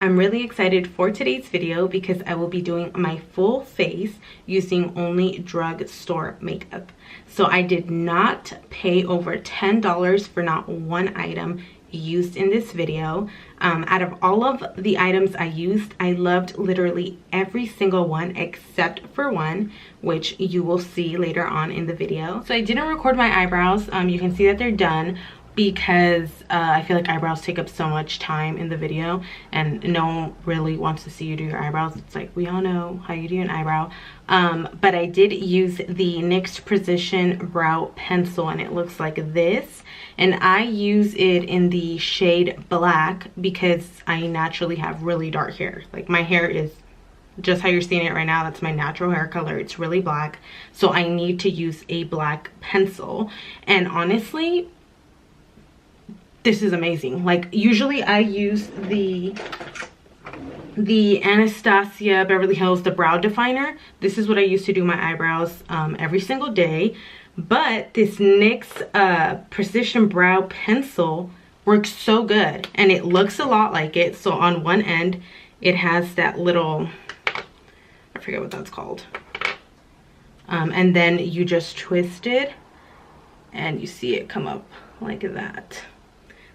I'm really excited for today's video because I will be doing my full face using only drugstore makeup. So I did not pay over $10 for not one item used in this video. Out of all of the items I used, I loved literally every single one except for one, which you will see later on in the video. So I didn't record my eyebrows. You can see that they're done because I feel like eyebrows take up so much time in the video and no one really wants to see you do your eyebrows. It's like, we all know how you do an eyebrow. But I did use the NYX Precision Brow Pencil and it looks like this. And I use it in the shade black because I naturally have really dark hair. Like my hair is just how you're seeing it right now. That's my natural hair color. It's really black. So I need to use a black pencil. And honestly, this is amazing. Like usually I use the Anastasia Beverly Hills, the brow definer. This is what I use to do my eyebrows every single day. But this NYX Precision Brow Pencil works so good and it looks a lot like it. So on one end it has that little, I forget what that's called. And then you just twist it and you see it come up like that.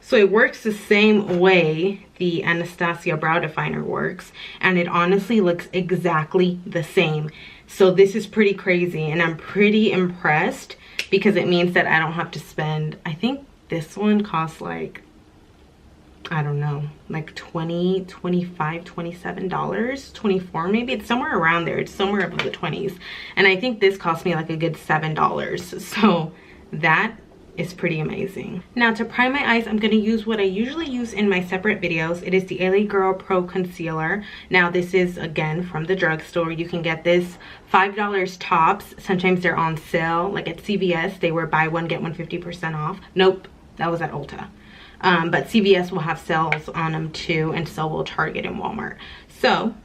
So it works the same way the Anastasia brow definer works, and it honestly looks exactly the same. So this is pretty crazy and I'm pretty impressed because it means that I don't have to spend, I think this one costs like, I don't know, like $20, $25, $27, 24 maybe. It's somewhere around there. It's somewhere up in the 20s. And I think this cost me like a good $7. So that is pretty amazing. Now to prime my eyes, I'm going to use what I usually use in my separate videos. It is the LA Girl Pro Concealer. Now this is again from the drugstore. You can get this $5 tops. Sometimes they're on sale, like at CVS they were buy one get one 50% off. Nope, that was at Ulta. But CVS will have sales on them too, and so will Target and Walmart. So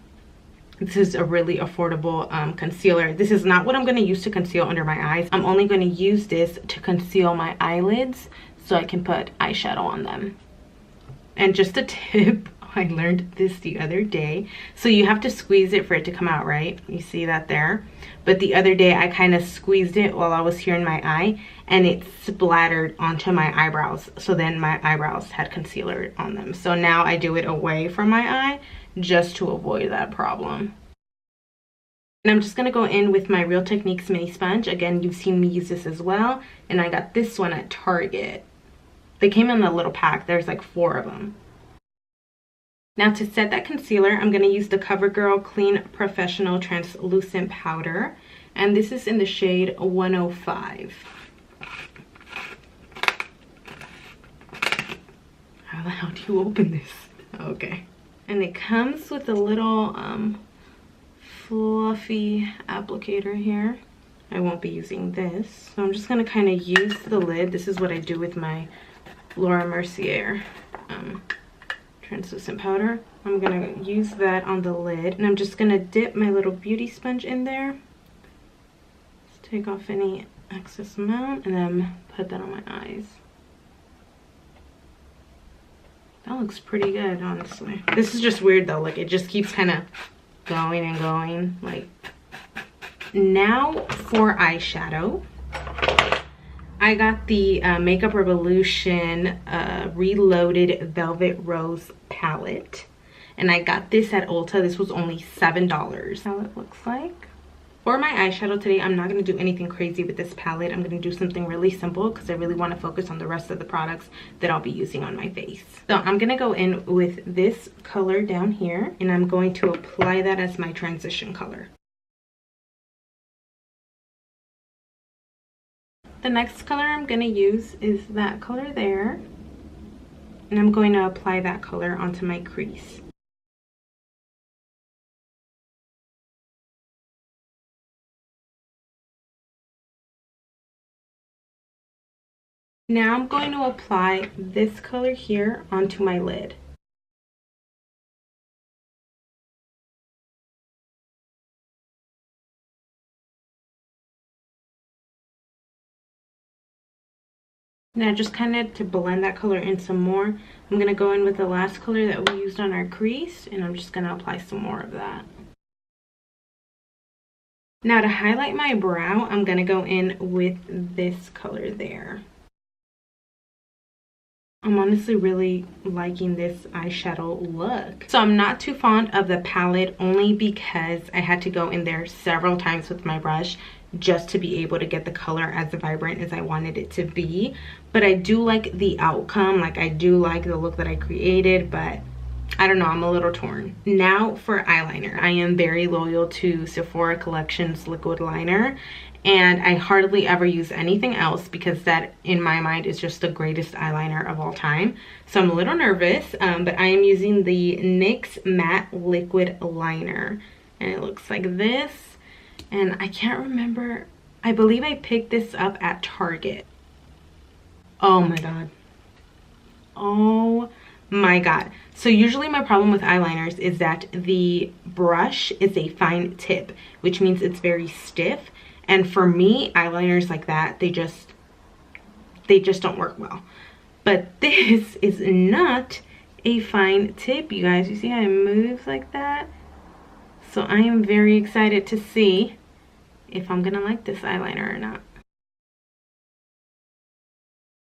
this is a really affordable concealer. This is not what I'm going to use to conceal under my eyes. I'm only going to use this to conceal my eyelids so I can put eyeshadow on them. And just a tip, I learned this the other day. So you have to squeeze it for it to come out, right? You see that there? But the other day I kind of squeezed it while I was here in my eye and it splattered onto my eyebrows. So then my eyebrows had concealer on them. So now I do it away from my eye just to avoid that problem. And I'm just going to go in with my Real Techniques mini sponge. Again, you've seen me use this as well. And I got this one at Target. They came in a little pack. There's like 4 of them. Now to set that concealer, I'm going to use the CoverGirl Clean Professional Translucent Powder. And this is in the shade 105. How the hell do you open this? Okay. And it comes with a little fluffy applicator here. I won't be using this. So I'm just going to kind of use the lid. This is what I do with my Laura Mercier translucent powder. I'm going to use that on the lid. And I'm just going to dip my little beauty sponge in there. Just take off any excess amount and then put that on my eyes. That looks pretty good, honestly. This is just weird though, like it just keeps kind of going and going. Like, now for eyeshadow, I got the Makeup Revolution Reloaded Velvet Rose palette, and I got this at Ulta. This was only $7. How it looks like. For my eyeshadow today, I'm not going to do anything crazy with this palette. I'm going to do something really simple because I really want to focus on the rest of the products that I'll be using on my face. So I'm going to go in with this color down here, and I'm going to apply that as my transition color. The next color I'm going to use is that color there, and I'm going to apply that color onto my crease. Now I'm going to apply this color here onto my lid. Now just kind of to blend that color in some more, I'm I'm gonna go in with the last color that we used on our crease, and I'm just gonna apply some more of that. Now to highlight my brow, I'm gonna go in with this color there. I'm honestly really liking this eyeshadow look. So I'm not too fond of the palette, only because I had to go in there several times with my brush just to be able to get the color as vibrant as I wanted it to be. But I do like the outcome, like I do like the look that I created, but I don't know, I'm a little torn. Now for eyeliner. I am very loyal to Sephora Collection's liquid liner, and I hardly ever use anything else because that in my mind is just the greatest eyeliner of all time. So I'm a little nervous, but I am using the NYX Matte Liquid Liner, and it looks like this. And I can't remember, I believe I picked this up at Target. Oh my god. Oh my god. So usually my problem with eyeliners is that the brush is a fine tip, which means it's very stiff. And for me, eyeliners like that, they just don't work well. But this is not a fine tip, you guys. You see how it moves like that? So I am very excited to see if I'm gonna like this eyeliner or not.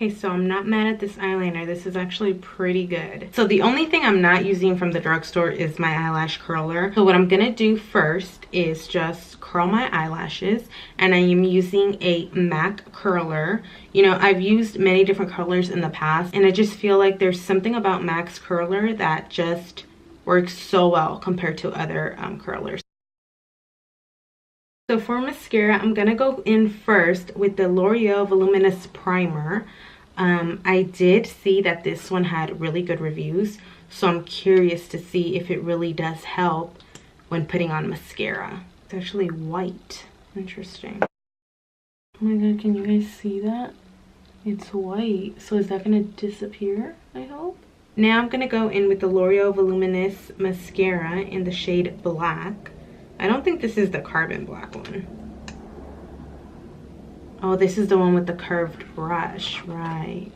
Okay, so I'm not mad at this eyeliner. This is actually pretty good. So the only thing I'm not using from the drugstore is my eyelash curler. So what I'm gonna do first is just curl my eyelashes, and I am using a MAC curler. You know, I've used many different curlers in the past, and I just feel like there's something about MAC's curler that just works so well compared to other curlers. So for mascara, I'm gonna go in first with the L'Oreal Voluminous Primer. I did see that this one had really good reviews, so I'm curious to see if it really does help when putting on mascara. It's actually white. Interesting. Oh my god, can you guys see that? It's white. So is that gonna disappear, I hope? Now I'm gonna go in with the L'Oreal Voluminous Mascara in the shade Black. I don't think this is the carbon black one. Oh, this is the one with the curved brush, right.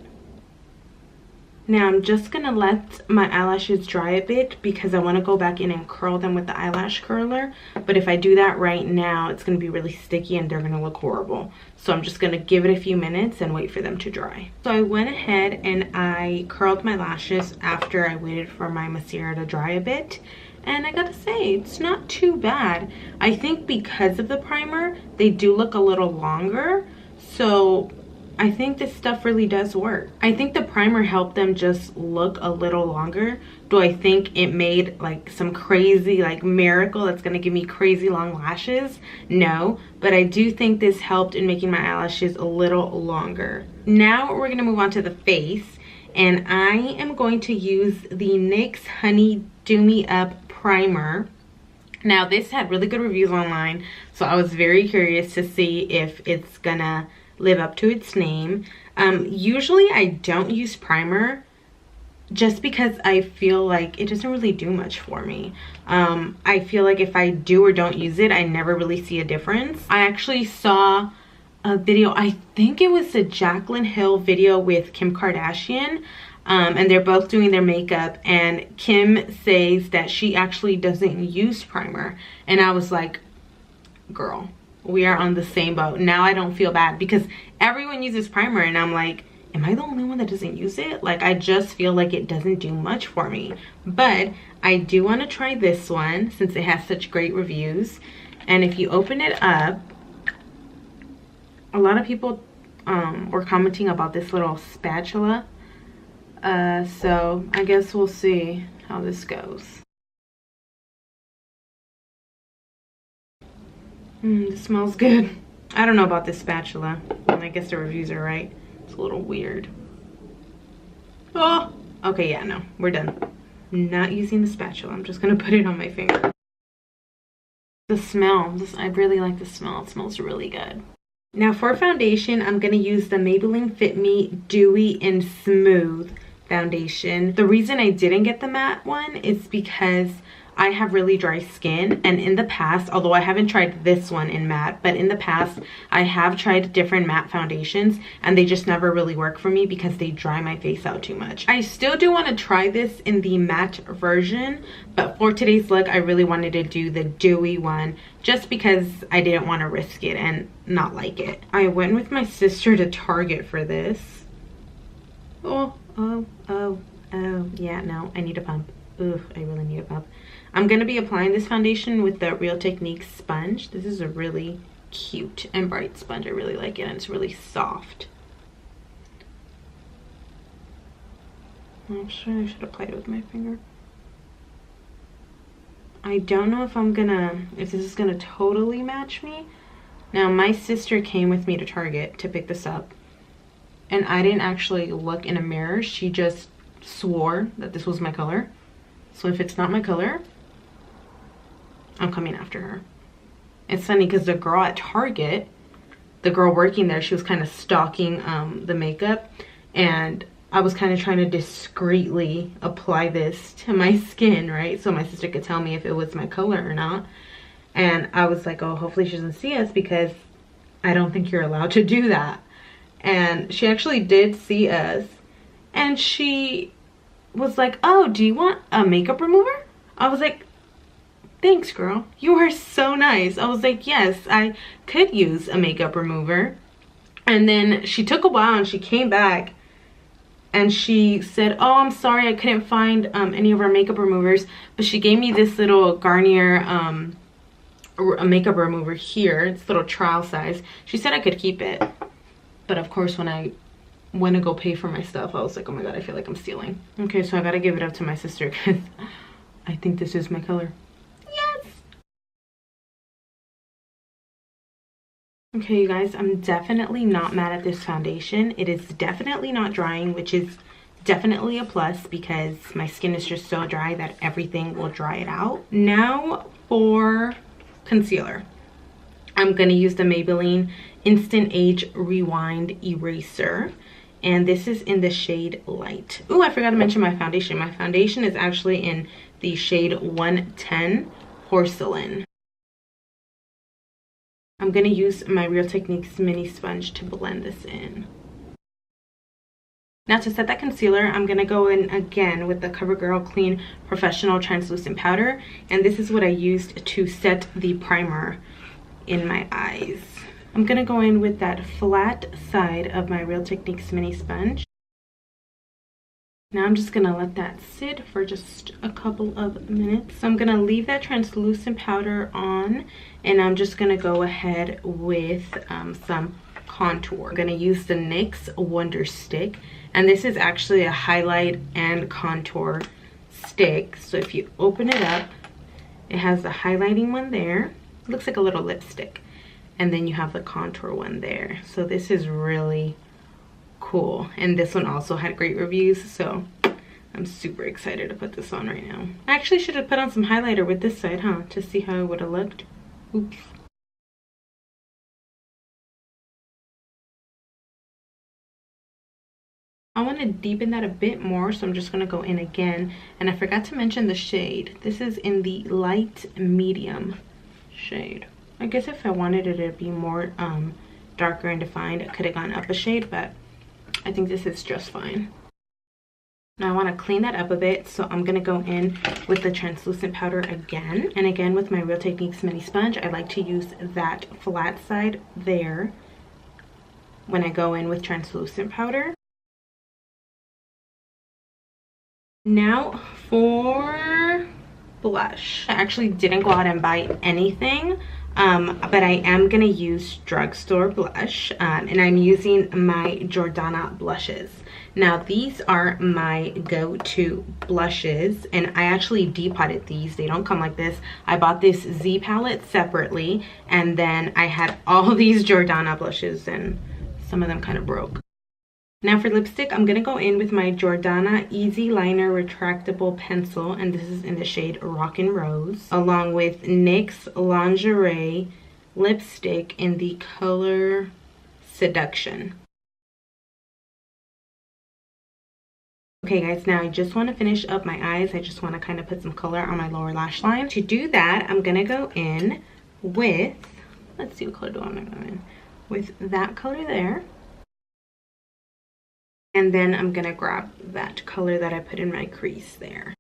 Now I'm just gonna let my eyelashes dry a bit because I wanna go back in and curl them with the eyelash curler. But if I do that right now, it's gonna be really sticky and they're gonna look horrible. So I'm just gonna give it a few minutes and wait for them to dry. So I went ahead and I curled my lashes after I waited for my mascara to dry a bit. And I gotta say, it's not too bad. I think because of the primer, they do look a little longer. So I think this stuff really does work. I think the primer helped them just look a little longer. Do I think it made like some crazy like miracle that's gonna give me crazy long lashes? No, but I do think this helped in making my eyelashes a little longer. Now we're gonna move on to the face, and I am going to use the NYX Honey Do Me Up Primer. Now this had really good reviews online, so I was very curious to see if it's gonna live up to its name. Usually I don't use primer just because I feel like it doesn't really do much for me. I feel like if I do or don't use it, I never really see a difference. I actually saw a video, I think it was the Jaclyn Hill video with Kim Kardashian, and they're both doing their makeup, and Kim says that she actually doesn't use primer, and I was like, girl, we are on the same boat. Now I don't feel bad because everyone uses primer, and I'm like, am I the only one that doesn't use it? Like, I just feel like it doesn't do much for me. But I do want to try this one since it has such great reviews. And if you open it up, a lot of people were commenting about this little spatula. So I guess we'll see how this goes. This smells good. I don't know about this spatula. I guess the reviews are right. It's a little weird. Oh, okay, yeah, no, we're done. Not using the spatula. I'm just gonna put it on my finger. The smell, I really like the smell. It smells really good. Now for foundation, I'm gonna use the Maybelline Fit Me Dewy and Smooth foundation. The reason I didn't get the matte one is because I have really dry skin, and in the past, although I haven't tried this one in matte, but in the past I have tried different matte foundations and they just never really work for me because they dry my face out too much. I still do want to try this in the matte version, but for today's look I really wanted to do the dewy one just because I didn't want to risk it and not like it. I went with my sister to Target for this. Oh, yeah, no, I need a pump. Ugh, I really need a pump. I'm going to be applying this foundation with the Real Techniques sponge. This is a really cute and bright sponge. I really like it, and it's really soft. I'm sure I should apply it with my finger. I don't know if this is gonna totally match me. Now, my sister came with me to Target to pick this up, and I didn't actually look in a mirror. She just swore that this was my color. So if it's not my color, I'm coming after her. It's funny because the girl at Target, the girl working there, she was kind of stalking the makeup, and I was kind of trying to discreetly apply this to my skin, right? So my sister could tell me if it was my color or not. And I was like, oh, hopefully she doesn't see us because I don't think you're allowed to do that. And she actually did see us, and she was like, oh, do you want a makeup remover? I was like, thanks, girl, you are so nice. I was like, yes, I could use a makeup remover. And then she took a while and she came back and she said, oh, I'm sorry, I couldn't find any of our makeup removers, but she gave me this little Garnier a makeup remover here. It's little trial size. She said I could keep it, but of course when I went to go pay for my stuff, I was like, oh my god, I feel like I'm stealing. Okay, so I gotta give it up to my sister because I think this is my color. Yes! Okay, you guys, I'm definitely not mad at this foundation. It is definitely not drying, which is definitely a plus because my skin is just so dry that everything will dry it out. Now for concealer. I'm gonna use the Maybelline Instant Age Rewind Eraser. And this is in the shade Light. Oh, I forgot to mention my foundation. My foundation is actually in the shade 110 Porcelain. I'm going to use my Real Techniques mini sponge to blend this in. Now to set that concealer, I'm going to go in again with the CoverGirl Clean Professional Translucent Powder. And this is what I used to set the primer in my eyes. I'm going to go in with that flat side of my Real Techniques mini sponge. Now I'm just going to let that sit for just a couple of minutes. So I'm going to leave that translucent powder on, and I'm just going to go ahead with some contour. I'm going to use the NYX Wonder Stick, and this is actually a highlight and contour stick. So if you open it up, it has the highlighting one there. It looks like a little lipstick. And then you have the contour one there. So this is really cool. And this one also had great reviews, so I'm super excited to put this on right now. I actually should have put on some highlighter with this side, huh? To see how it would have looked. Oops. I want to deepen that a bit more, so I'm just going to go in again. And I forgot to mention the shade. This is in the light medium shade. I guess if I wanted it to be more darker and defined, I could have gone up a shade, but I think this is just fine. Now I want to clean that up a bit, so I'm going to go in with the translucent powder again. And again, with my Real Techniques mini sponge, I like to use that flat side there when I go in with translucent powder. Now for blush. I actually didn't go out and buy anything. But I am gonna use Drugstore blush, and I'm using my Jordana blushes. Now these are my go-to blushes, and I actually depotted these. They don't come like this. I bought this Z palette separately, and then I had all these Jordana blushes, and some of them kind of broke. Now for lipstick, I'm gonna go in with my Jordana Easyliner Retractable Pencil, and this is in the shade Rockin' Rose, along with NYX Lingerie lipstick in the color Seduction. Okay guys, now I just want to finish up my eyes. I just want to kind of put some color on my lower lash line. To do that, I'm going to go in with, let's see what color do I want to go in with, that color there. And then I'm going to grab that color that I put in my crease there.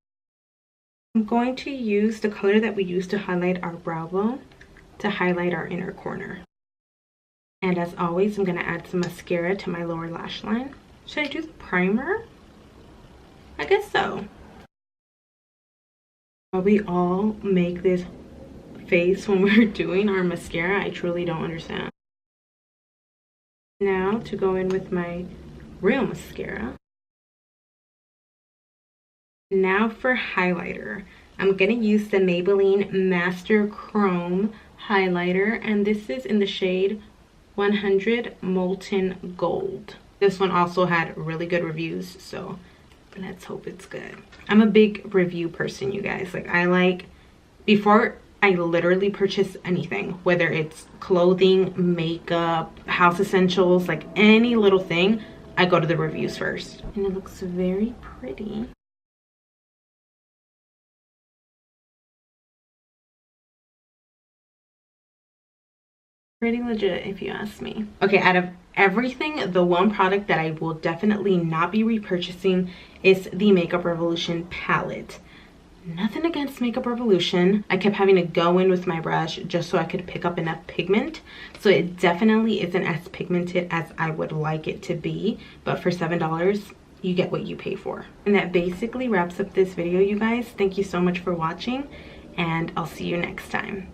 I'm going to use the color that we used to highlight our brow bone to highlight our inner corner. And as always, I'm going to add some mascara to my lower lash line. Should I do the primer? I guess so. We all make this face when we're doing our mascara. I truly don't understand. Now to go in with my real mascara. Now for highlighter. I'm going to use the Maybelline Master Chrome highlighter, and this is in the shade 100 Molten Gold. This one also had really good reviews, so let's hope it's good. I'm a big review person, you guys. Like, I like, before I literally purchase anything, whether it's clothing, makeup, house essentials, like any little thing, I go to the reviews first. And it looks very pretty. Pretty legit, if you ask me. Okay, out of everything, the one product that I will definitely not be repurchasing is the Makeup Revolution palette. Nothing against Makeup Revolution. I kept having to go in with my brush just so I could pick up enough pigment. So it definitely isn't as pigmented as I would like it to be. But for $7, you get what you pay for. And that basically wraps up this video, you guys. Thank you so much for watching, and I'll see you next time.